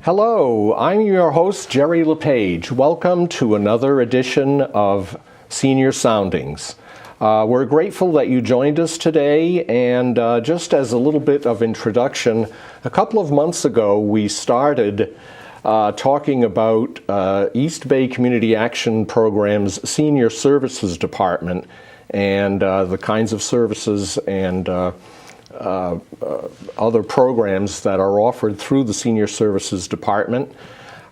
Hello, I'm your host, Gerry LePage. Welcome to another edition of Senior Soundings. We're grateful that you joined us today, and just as a little bit of introduction, a couple of months ago we started talking about East Bay Community Action Program's Senior Services Department and the kinds of services and other programs that are offered through the Senior Services Department.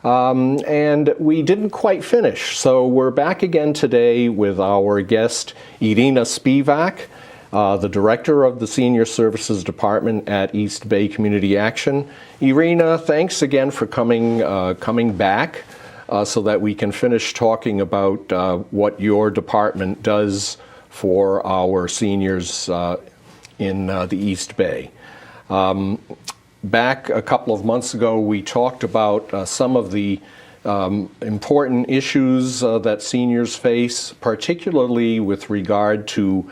And we didn't quite finish, so we're back again today with our guest, Irina Spivak, the Director of the Senior Services Department at East Bay Community Action. Irina, thanks again for coming back so that we can finish talking about what your department does for our seniors in the East Bay. Back a couple of months ago, we talked about some of the important issues that seniors face, particularly with regard to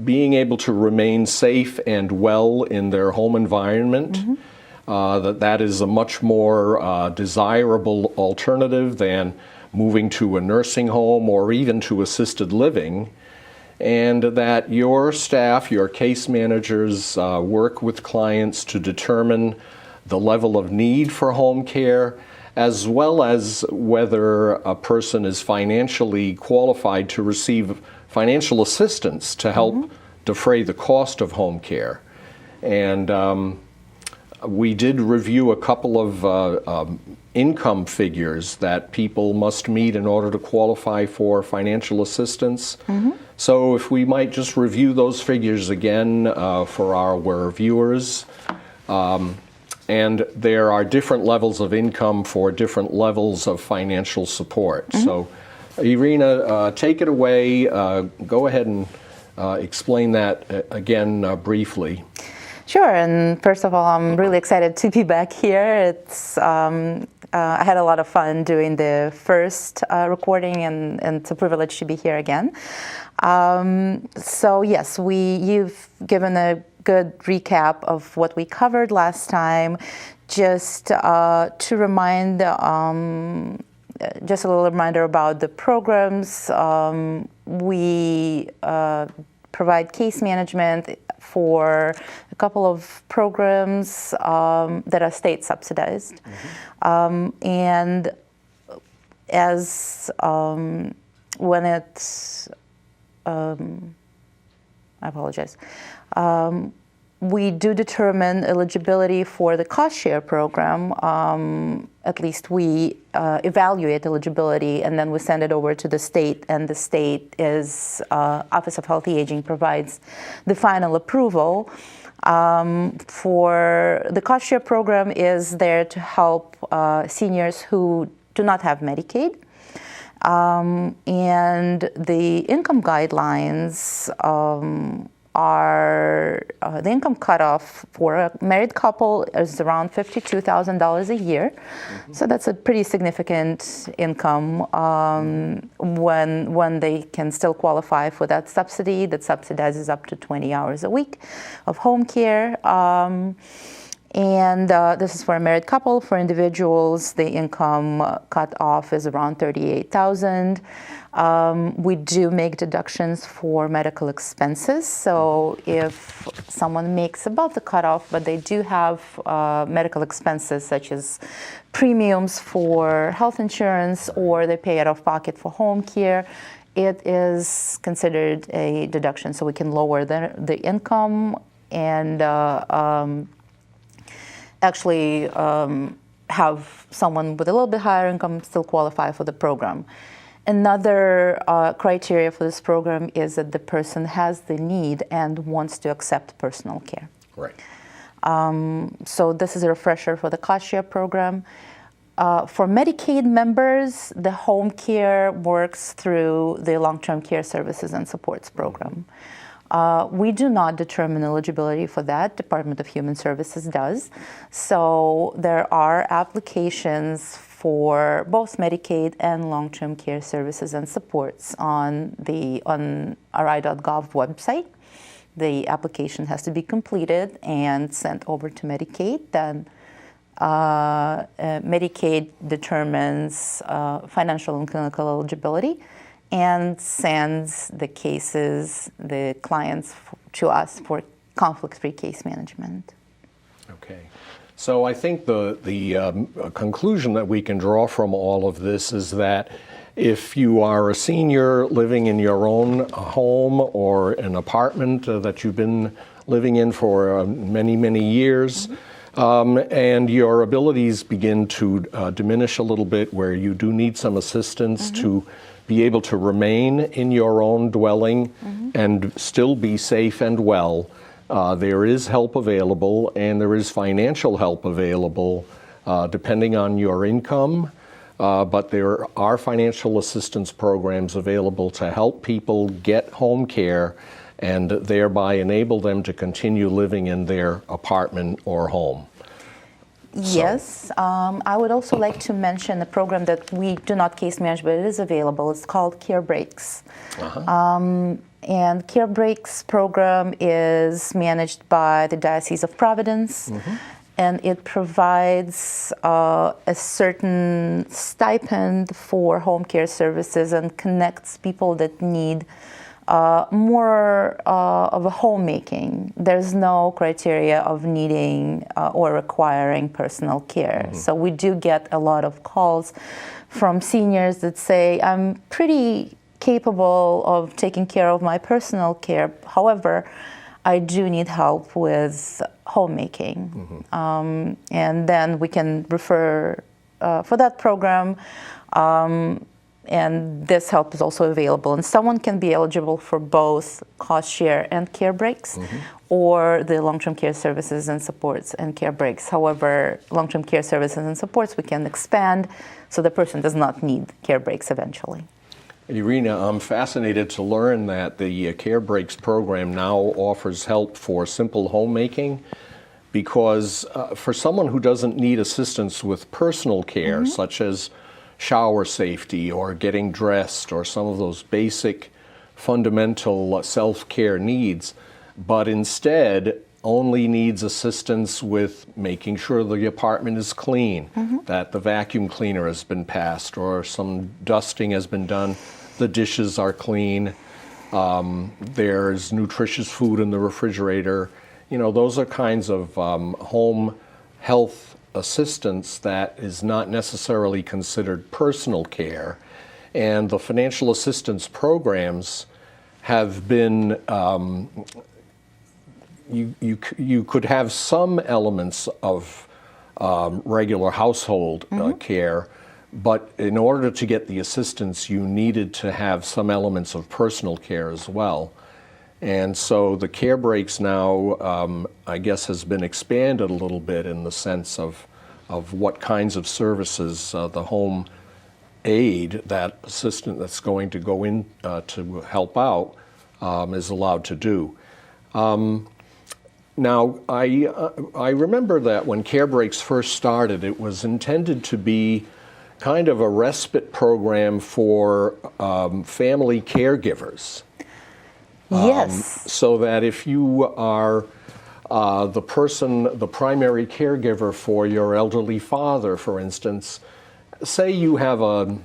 being able to remain safe and well in their home environment. That is a much more desirable alternative than moving to a nursing home or even to assisted living. And that your staff, your case managers, work with clients to determine the level of need for home care, as well as whether a person is financially qualified to receive financial assistance to help defray the cost of home care. And we did review a couple of income figures that people must meet in order to qualify for financial assistance. So if we might just review those figures again for our viewers. And there are different levels of income for different levels of financial support. So Irina, take it away. Go ahead and explain that again briefly. Sure, and first of all, I'm really excited to be back here. I had a lot of fun doing the first recording, and it's a privilege to be here again. So yes, you've given a good recap of what we covered last time. Just to remind, just a little reminder about the programs. We provide case management for a couple of programs that are state subsidized. And as when it's, I apologize, we do determine eligibility for the cost share program. At least we evaluate eligibility, and then we send it over to the state, and the state Office of Healthy Aging provides the final approval. For the cost share program is there to help seniors who do not have Medicaid. And the income guidelines are the income cutoff for a married couple is around $52,000 a year. So that's a pretty significant income when they can still qualify for that subsidy that subsidizes up to 20 hours a week of home care. And this is for a married couple. For individuals, the income cutoff is around $38,000. We do make deductions for medical expenses. So if someone makes above the cutoff, but they do have medical expenses such as premiums for health insurance, or they pay out of pocket for home care, it is considered a deduction. So we can lower the income and actually have someone with a little bit higher income still qualify for the program. Another criteria for this program is that the person has the need and wants to accept personal care. Right. So this is a refresher for the cost share program. For Medicaid members, the home care works through the long-term care services and supports program. We do not determine eligibility for that. Department of Human Services does. So there are applications for both Medicaid and long-term care services and supports on ri.gov website. The application has to be completed and sent over to Medicaid. Then Medicaid determines financial and clinical eligibility and sends the cases, the clients to us for conflict-free case management. Okay. So I think the conclusion that we can draw from all of this is that if you are a senior living in your own home or an apartment that you've been living in for many, many years, and your abilities begin to diminish a little bit, where you do need some assistance to be able to remain in your own dwelling and still be safe and well, there is help available, and there is financial help available depending on your income. But there are financial assistance programs available to help people get home care and thereby enable them to continue living in their apartment or home. Yes, I would also like to mention a program that we do not case manage, but it is available. It's called Care Breaks. And Care Breaks program is managed by the Diocese of Providence, and it provides a certain stipend for home care services and connects people that need more of a homemaking. There's no criteria of needing or requiring personal care. So we do get a lot of calls from seniors that say, I'm pretty capable of taking care of my personal care. However, I do need help with homemaking. And then we can refer for that program. And this help is also available. And someone can be eligible for both cost share and care breaks, or the long-term care services and supports and care breaks. However, long-term care services and supports we can expand so the person does not need care breaks eventually. Irina, I'm fascinated to learn that the Care Breaks program now offers help for simple homemaking, because for someone who doesn't need assistance with personal care, such as shower safety or getting dressed or some of those basic fundamental self-care needs, but instead only needs assistance with making sure the apartment is clean, that the vacuum cleaner has been passed or some dusting has been done, the dishes are clean, there's nutritious food in the refrigerator. You know, those are kinds of home health assistance that is not necessarily considered personal care. And the financial assistance programs have been, you could have some elements of regular household care, but in order to get the assistance, you needed to have some elements of personal care as well. And so the Care Breaks now, I guess, has been expanded a little bit in the sense of what kinds of services the home aid, that assistant that's going to go in to help out, is allowed to do. Now, I remember that when Care Breaks first started, it was intended to be kind of a respite program for family caregivers. Yes. So that if you are the primary caregiver for your elderly father, for instance, say you have a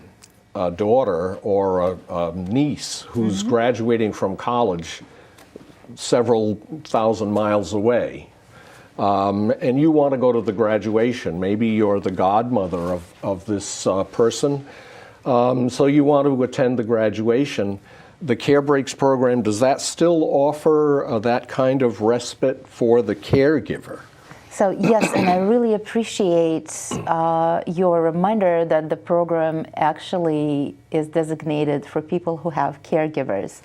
daughter or a niece who's graduating from college several thousand miles away, and you want to go to the graduation. Maybe you're the godmother of this person, so you want to attend the graduation. The Care Breaks program, does that still offer that kind of respite for the caregiver? So yes, and I really appreciate your reminder that the program actually is designated for people who have caregivers.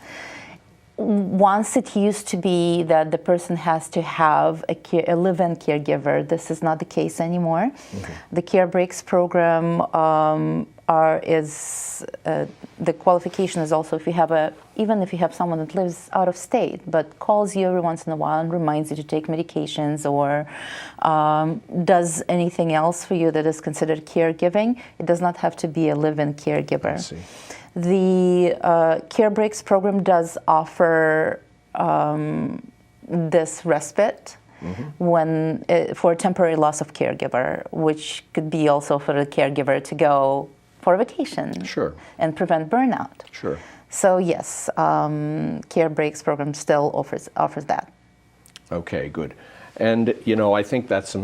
Once it used to be that the person has to have a live-in caregiver. This is not the case anymore. The Care Breaks program the qualification is also even if you have someone that lives out of state but calls you every once in a while and reminds you to take medications or does anything else for you that is considered caregiving, it does not have to be a live-in caregiver. I see. The Care Breaks program does offer this respite, when for temporary loss of caregiver, which could be also for the caregiver to go for vacation Sure. and prevent burnout. Sure. So yes, Care Breaks program still offers that. Okay, good. And, you know, I think that's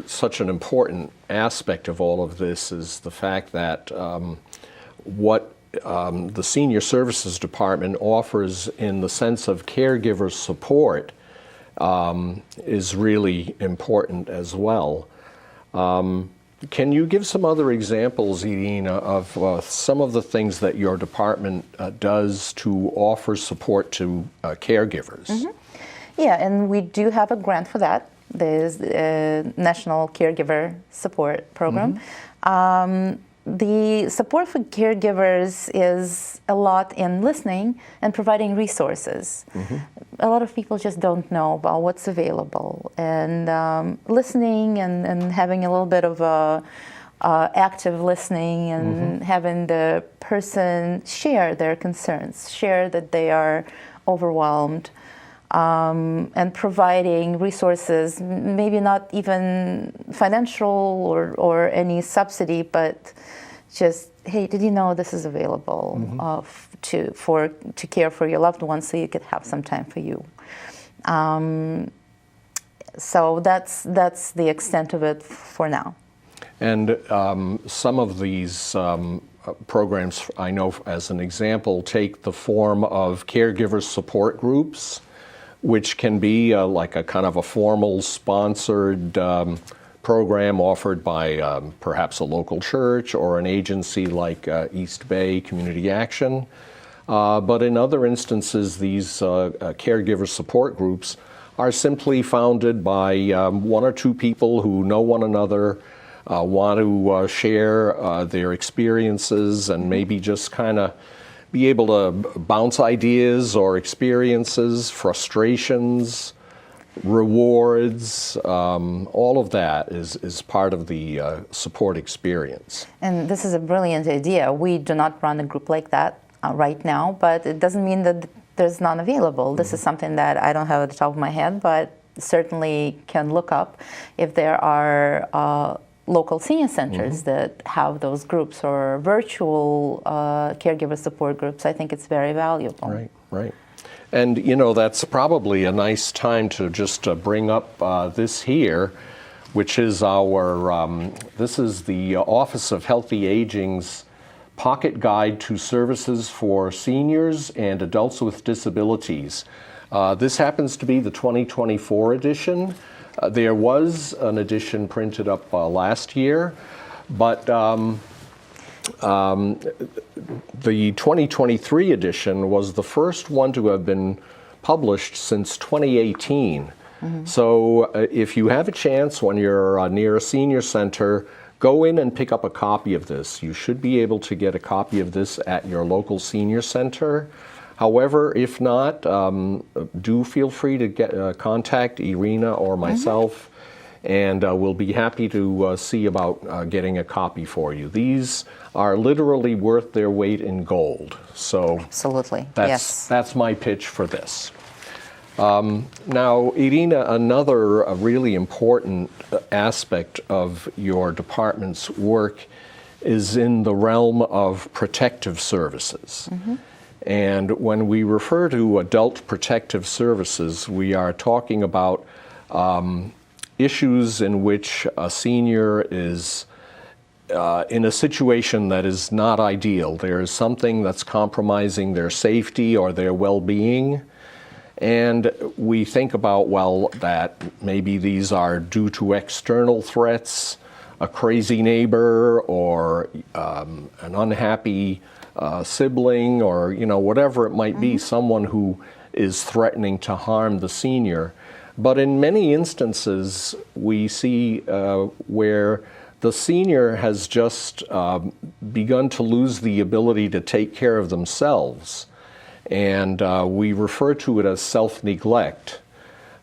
such an important aspect of all of this is the fact that what the Senior Services Department offers in the sense of caregiver support is really important as well. Can you give some other examples, Irina, of some of the things that your department does to offer support to caregivers? Mm-hmm. Yeah, and we do have a grant for that. There's a National Caregiver Support Program. The support for caregivers is a lot in listening and providing resources. A lot of people just don't know about what's available. And listening and having a little bit of active listening and having the person share their concerns, share that they are overwhelmed, and providing resources, maybe not even financial or any subsidy, but just, hey, did you know this is available to care for your loved ones so you could have some time for you? So that's the extent of it for now. And some of these programs, I know as an example, take the form of caregiver support groups, which can be like a kind of a formal sponsored program offered by perhaps a local church or an agency like East Bay Community Action. But in other instances, these caregiver support groups are simply founded by one or two people who know one another, want to share their experiences and maybe just kind of be able to bounce ideas or experiences, frustrations, rewards, all of that is part of the support experience. And this is a brilliant idea. We do not run a group like that right now, but it doesn't mean that there's none available. This is something that I don't have at the top of my head, but certainly can look up if there are local senior centers that have those groups or virtual caregiver support groups. I think it's very valuable. Right, right. And, you know, that's probably a nice time to just bring up this here, which is our, this is the Office of Healthy Aging's Pocket Guide to Services for Seniors and Adults with Disabilities. This happens to be the 2024 edition. There was an edition printed up last year, but the 2023 edition was the first one to have been published since 2018. So if you have a chance when you're near a senior center, go in and pick up a copy of this. You should be able to get a copy of this at your local senior center. However, if not, do feel free to contact Irina or myself, and we'll be happy to see about getting a copy for you. These are literally worth their weight in gold. So Absolutely, that's my pitch for this. Now, Irina, another really important aspect of your department's work is in the realm of protective services. And when we refer to adult protective services, we are talking about issues in which a senior is in a situation that is not ideal. There is something that's compromising their safety or their well-being. And we think about, well, that maybe these are due to external threats, a crazy neighbor, or an unhappy sibling, or whatever it might be, someone who is threatening to harm the senior. But in many instances, we see where the senior has just begun to lose the ability to take care of themselves. And we refer to it as self-neglect.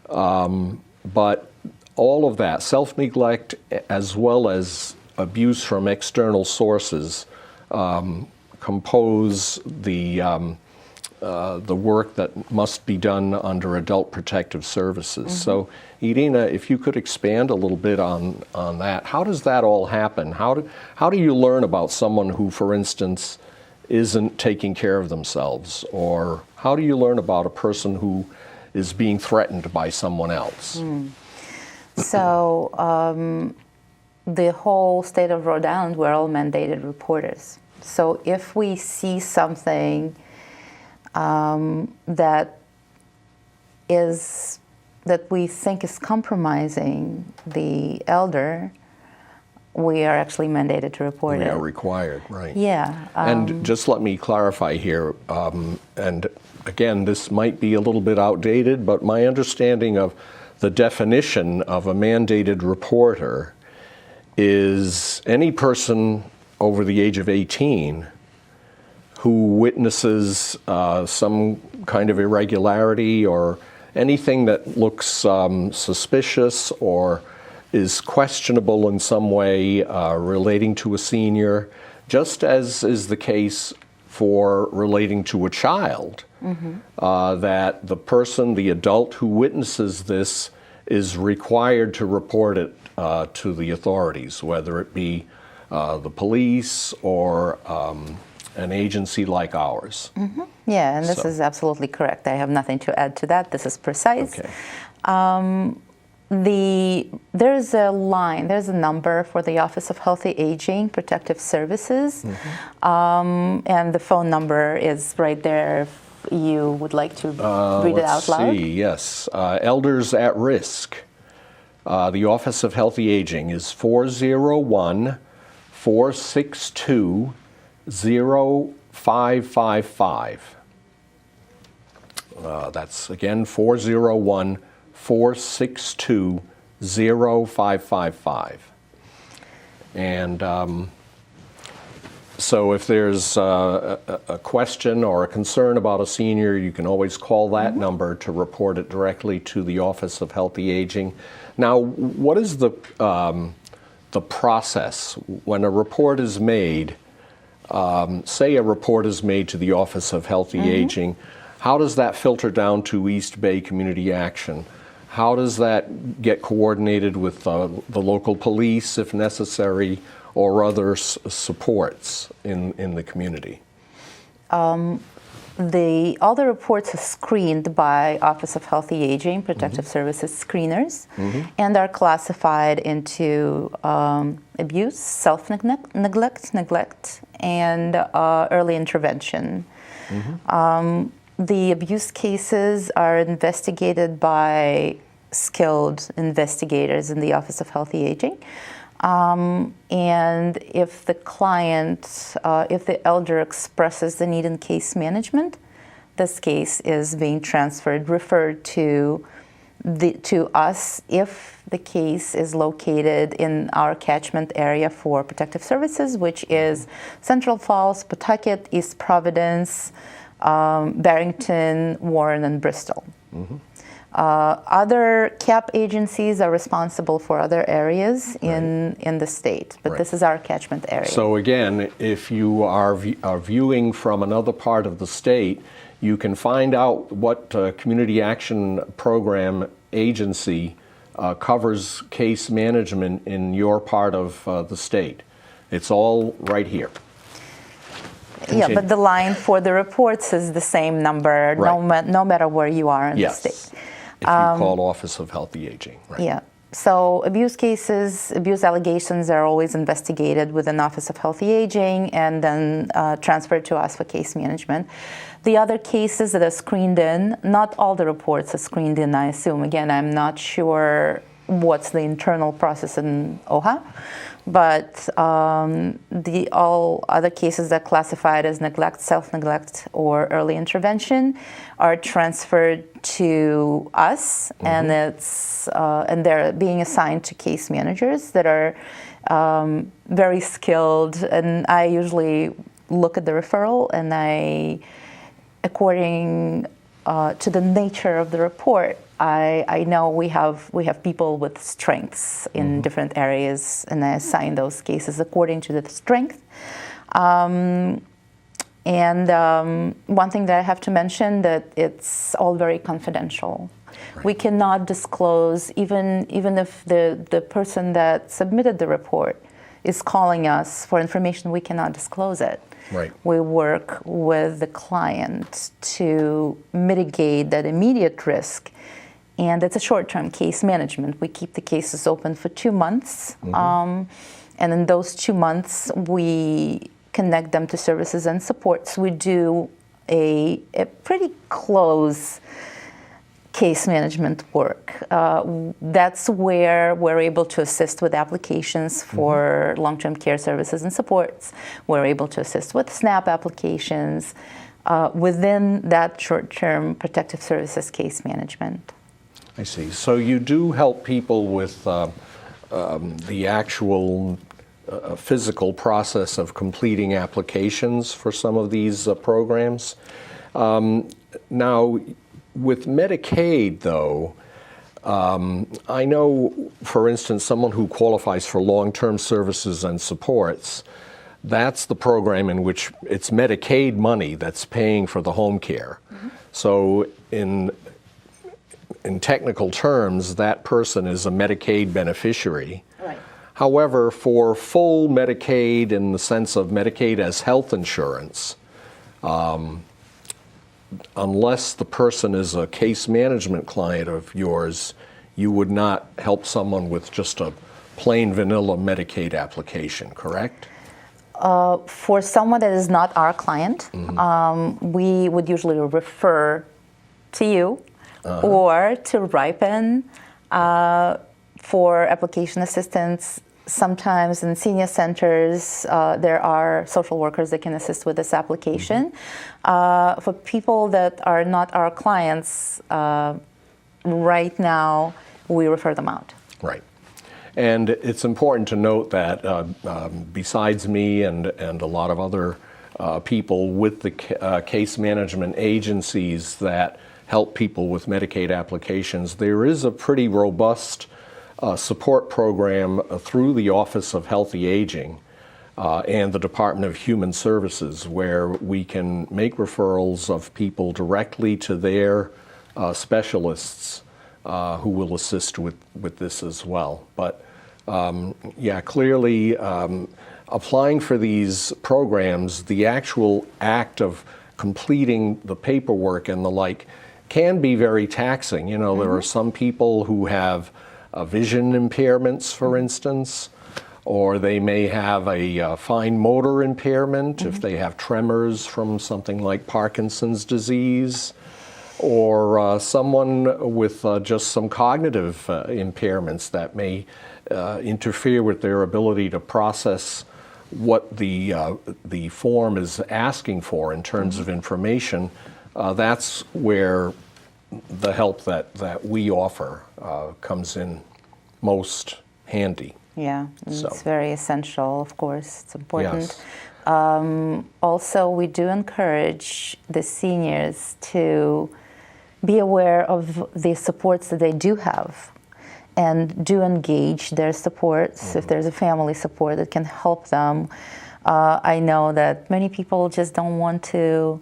But all of that, self-neglect as well as abuse from external sources, compose the the work that must be done under Adult Protective Services. So, Irina, if you could expand a little bit on that. How does that all happen? How do you learn about someone who, for instance, isn't taking care of themselves? Or how do you learn about a person who is being threatened by someone else? So the whole state of Rhode Island, we're all mandated reporters. So if we see something that we think is compromising the elder, we are actually mandated to report it. We are required, right. Yeah. And just let me clarify here, and again, this might be a little bit outdated, but my understanding of the definition of a mandated reporter is any person over the age of 18 who witnesses some kind of irregularity or anything that looks suspicious or is questionable in some way relating to a senior, just as is the case for relating to a child, that the person, the adult who witnesses this, is required to report it to the authorities, whether it be the police or an agency like ours. Yeah, and this is absolutely correct. I have nothing to add to that. This is precise. Okay. There's a line, there's a number for the Office of Healthy Aging Protective Services, and the phone number is right there if you would like to read it out loud. Let's see, yes. Elders at Risk. The Office of Healthy Aging is 401-462-0555. That's again 401-462-0555. And so if there's a question or a concern about a senior, you can always call that number to report it directly to the Office of Healthy Aging. Now, what is the process when a report is made? Say a report is made to the Office of Healthy Aging. How does that filter down to East Bay Community Action? How does that get coordinated with the local police, if necessary, or other supports in the community? All the reports are screened by Office of Healthy Aging Protective Services screeners, and are classified into abuse, self-neglect, and early intervention. The abuse cases are investigated by skilled investigators in the Office of Healthy Aging. And if the client, if the elder expresses the need in case management, this case is being referred to us if the case is located in our catchment area for protective services, which is Central Falls, Pawtucket, East Providence, Barrington, Warren, and Bristol. Other CAP agencies are responsible for other areas in the state, but this is our catchment area. So again, if you are viewing from another part of the state, you can find out what Community Action Program agency covers case management in your part of the state. It's all right here. Yeah, but the line for the reports is the same number, no matter where you are in the state. If you call Office of Healthy Aging. Right. Yeah. So abuse cases, abuse allegations are always investigated within Office of Healthy Aging and then transferred to us for case management. The other cases that are screened in, not all the reports are screened in, I assume. Again, I'm not sure what's the internal process in OHA, but all other cases that are classified as neglect, self-neglect, or early intervention are transferred to us, and they're being assigned to case managers that are very skilled. And I usually look at the referral, and according to the nature of the report, I know we have people with strengths in different areas, and I assign those cases according to the strength. And one thing that I have to mention, that it's all very confidential. Right. We cannot disclose, even if the person that submitted the report is calling us for information, we cannot disclose it. Right. We work with the client to mitigate that immediate risk, and it's a short-term case management. We keep the cases open for 2 months, and in those 2 months, we connect them to services and supports. We do a pretty close case management work. That's where we're able to assist with applications for long-term care services and supports. We're able to assist with SNAP applications within that short-term protective services case management. I see. So you do help people with the actual physical process of completing applications for some of these programs. Now, with Medicaid, though, I know, for instance, someone who qualifies for long-term services and supports, that's the program in which it's Medicaid money that's paying for the home care. So in technical terms, that person is a Medicaid beneficiary. Right. However, for full Medicaid, in the sense of Medicaid as health insurance, unless the person is a case management client of yours, you would not help someone with just a plain vanilla Medicaid application, correct? For someone that is not our client, we would usually refer to you or to Ripen for application assistance. Sometimes in senior centers, there are social workers that can assist with this application. For people that are not our clients, right now, we refer them out. Right. And it's important to note that besides me and a lot of other people with the case management agencies that help people with Medicaid applications, there is a pretty robust support program through the Office of Healthy Aging and the Department of Human Services, where we can make referrals of people directly to their specialists who will assist with this as well. But yeah, clearly applying for these programs, the actual act of completing the paperwork and the like can be very taxing. You know, there are some people who have vision impairments, for instance, or they may have a fine motor impairment if they have tremors from something like Parkinson's disease, or someone with just some cognitive impairments that may interfere with their ability to process what the form is asking for in terms of information. That's where the help that we offer comes in most handy. Yeah, it's very essential, of course. It's important. Yes. Also, we do encourage the seniors to be aware of the supports that they do have and do engage their supports. If there's a family support that can help them. I know that many people just don't want to,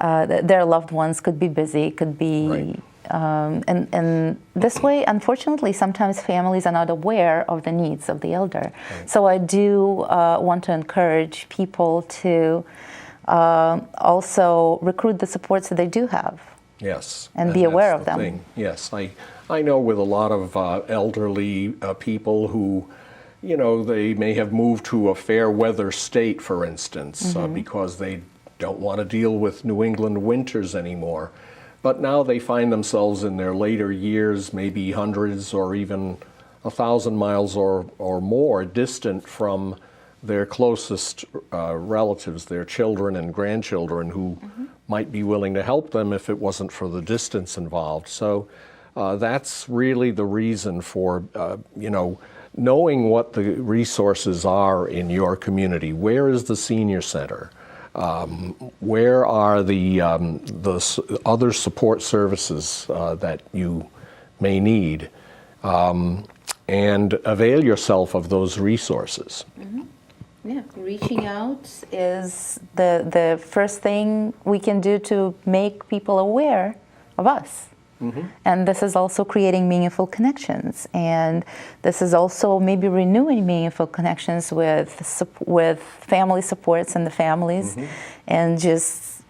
their loved ones could be busy, could be, Right. And this way, unfortunately, sometimes families are not aware of the needs of the elder. Right. So I do want to encourage people to also recruit the supports that they do have. Yes. And be aware that's of the them. thing. Yes, I know with a lot of elderly people who, you know, they may have moved to a fair weather state, for instance, because they don't want to deal with New England winters anymore. But now they find themselves in their later years, maybe hundreds or even 1,000 miles or more distant from their closest relatives, their children and grandchildren, who might be willing to help them if it wasn't for the distance involved. So that's really the reason for, you know, knowing what the resources are in your community. Where is the senior center? Where are the other support services that you may need? And avail yourself of those resources. Yeah, reaching out is the first thing we can do to make people aware of us. And this is also creating meaningful connections, and this is also maybe renewing meaningful connections with family supports and the families, and just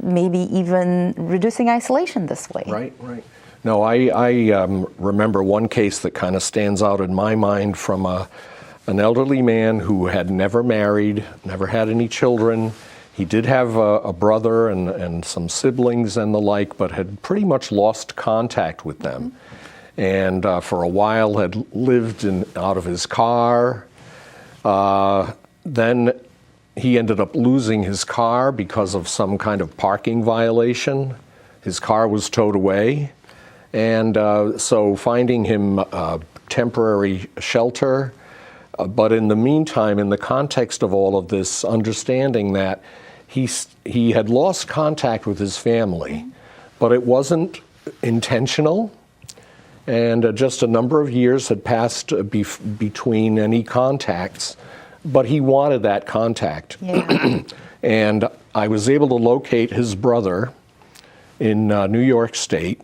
maybe even reducing isolation this way. Right, right. No, I remember one case that kind of stands out in my mind from an elderly man who had never married, never had any children. He did have a brother and some siblings and the like, but had pretty much lost contact with them. And for a while had lived out of his car. Then he ended up losing his car because of some kind of parking violation. His car was towed away. And so finding him temporary shelter, but in the meantime, in the context of all of this, understanding that he had lost contact with his family, but it wasn't intentional, and just a number of years had passed between any contacts, but he wanted that contact. Yeah. And I was able to locate his brother in New York State.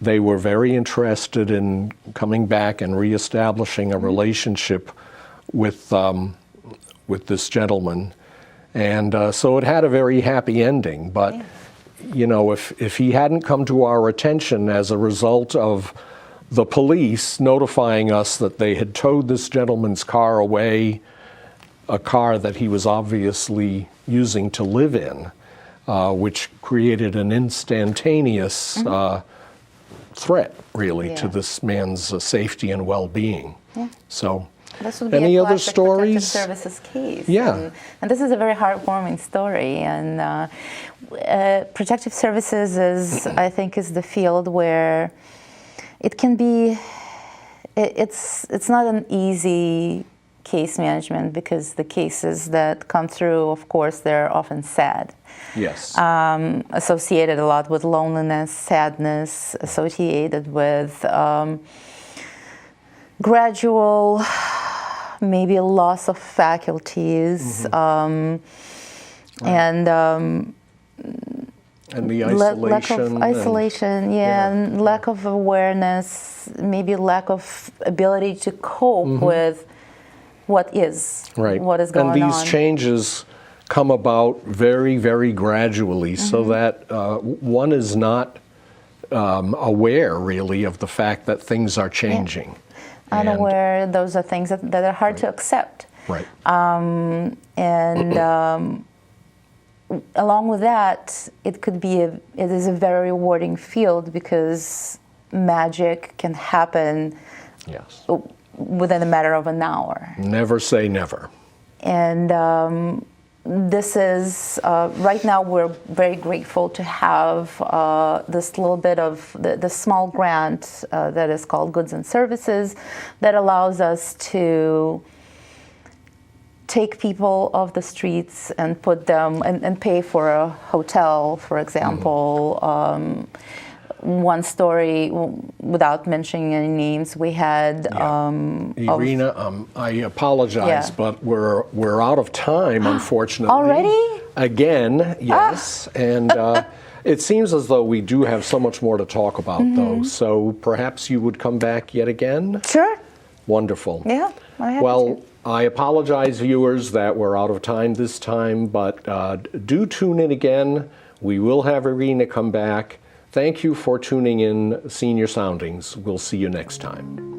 They were very interested in coming back and reestablishing a relationship with this gentleman. And so it had a very happy ending. But, you know, if he hadn't come to our attention as a result of the police notifying us that they had towed this gentleman's car away, a car that he was obviously using to live in, which created an instantaneous threat, really, to this man's safety and well-being. So. This would be Any a other classic stories? Protective Services case. Yeah. And this is a very heartwarming story. And Protective Services is, I think, is the field where it can be, it's not an easy case management, because the cases that come through, of course, they're often sad. Yes. Associated a lot with loneliness, sadness, associated with gradual, maybe loss of faculties, and the isolation. lack of isolation, and lack of awareness, maybe lack of ability to cope with what is, what is going on. And these changes come about very, very gradually, so that one is not aware, really, of the fact that things are changing. Unaware, those are things that are hard to accept. Right. Along with that, it is a very rewarding field, because magic can happen within a matter of an hour. Never say never. And this is, right now we're very grateful to have this little bit of the small grant that is called Goods and Services, that allows us to take people off the streets and put them, and pay for a hotel, for example. One story, without mentioning any names, we had Irina, I apologize, but we're out of time, unfortunately. Already? Again, yes. And it seems as though we do have so much more to talk about, though. So perhaps you would come back yet again? Sure. Wonderful. Yeah, I have Well, I apologize, viewers, that we're out of time this time, but do tune in again. We will have Irina come back. Thank you for tuning in, Senior Soundings. We'll see you next time.